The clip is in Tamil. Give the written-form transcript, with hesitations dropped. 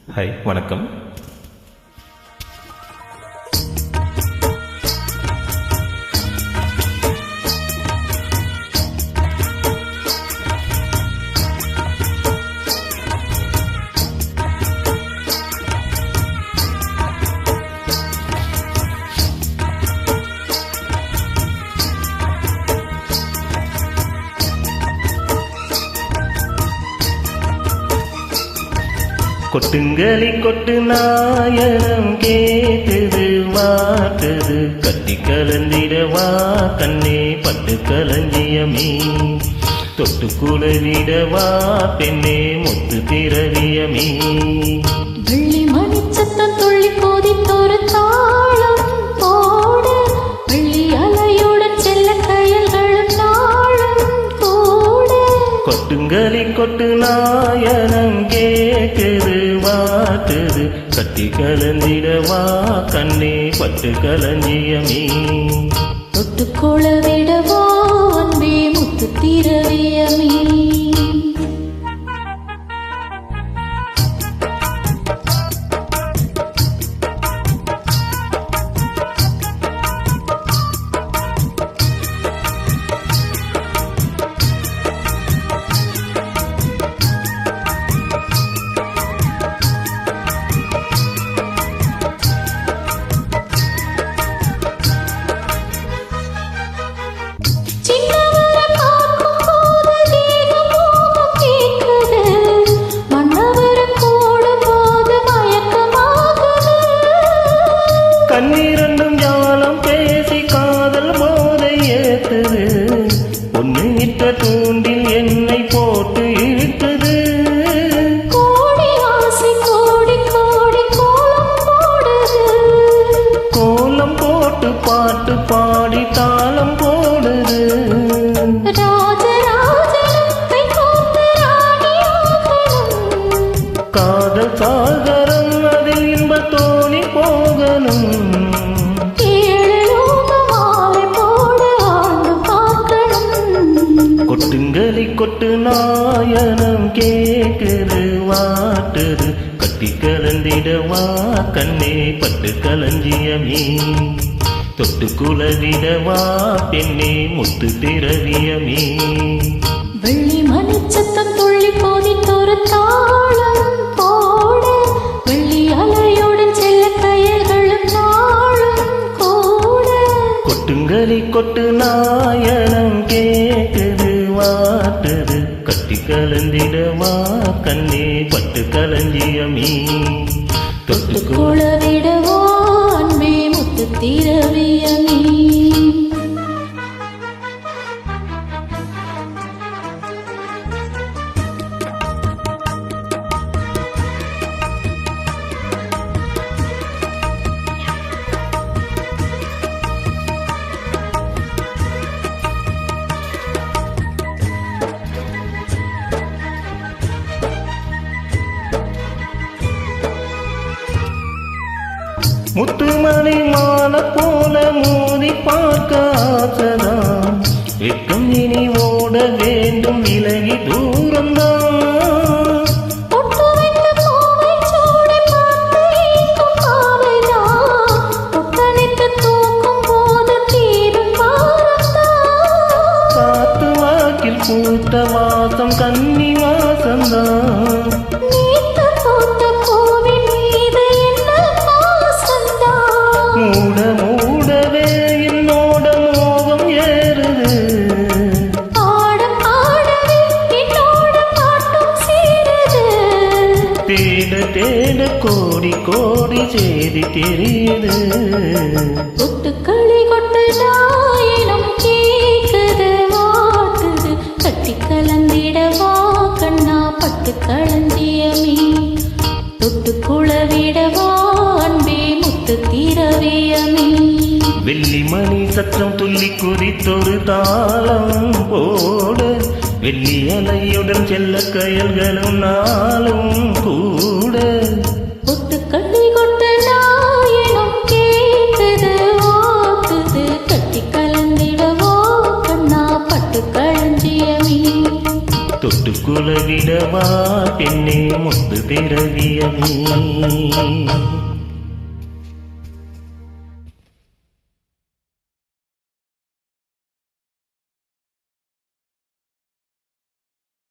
ஹாய், வணக்கம். கொட்டுங்களி கொட்டு நாயனம் கேட்டுது வாட்டுது கட்டி கலந்திடவா கண்ணே பட்டு கலஞ்சியமே தொட்டு குளவிடவா பெண்ணே முத்து திரவியமே வெள்ளி மணிச்சத்தம் துள்ளி கோதித்தொரு தாளம் போட வெள்ளி அலையுடன் செல்ல கயல்களும் நாளும் கூட கொட்டுங்களி கொட்டு நாயனம் கேட்குது வாட்டுது கட்டி கலந்திடவா கண்ணே பட்டு கலஞ்சியமே தொட்டு குளவிடவா அன்பே முத்து திரவியமே கண்ணீரண்டும் ஜாலம் பேசி காதல் போதை ஏத்துது ஒன்னு இட்ட தூண்டில் என்னை போட்டு இழுத்தது கோடி ஆசை கோடி கோடி கோலம் போடுது கோலம் போட்டு பாட்டு பாடி தாளம் போடுது ராஜராஜனத்தை கோத்து ராணியாகணும் காதல் சாகரம் அதில் இன்ப தோணி போகணும் கொட்டுங்களி கொட்டு நாயனம் கேக்குது வாட்டுது கட்டி கலந்திடவா கண்ணே பட்டு கலஞ்சியமே தொட்டு குளவிடவா பெண்ணே முத்து திரவியமே வெள்ளி மணிச்சத்தம் துள்ளி கோதித்தொரு தாளம் போட வெள்ளி அலையுடன் செல்ல கயல்களும் நாளும் கூட கொட்டுங்களி கொட்டு நாயனம் கேக்குது வாட்டுது கட்டி கலந்திடவா கண்ணே பட்டு கலஞ்சியமே தொட்டு குளவிடவா அன்பே முத்து திரவியமே முத்துமணி மாலை போல மோதி பார்க்க ஆசைதான் வெட்கம் இனி ஓட வேண்டும் விலகி தூரம்தான் காத்து வாக்கில் பூத்த வாசம் கன்னி வாசம்தான் மூட மூடவே என்னோட மோகம் ஏறுது தேட தேட கோடி கோடி செய்தி தெரியுது கொட்டுக்களி கொட்டு நாயினம் கேக்குது வாட்டுது கட்டி கலந்திடவா கண்ணா பட்டு களஞ்சியமே தொட்டு குளவிடவா அன்பே முத்து திரவியமே வெள்ளி மணி சத்தம் துள்ளி குதித்தொரு தாளம் போடு வெள்ளி அலையுடன் செல்ல கயல்களும் நாளும் கூட கொட்டுக்களி கொட்டு நாயினம் கேக்குது வாட்டுது கட்டி கலந்திடவா கண்ணா பட்டு களஞ்சியமே தொட்டுக்குள் தொலைவிடவா பெண்ணே முத்து திரவியமே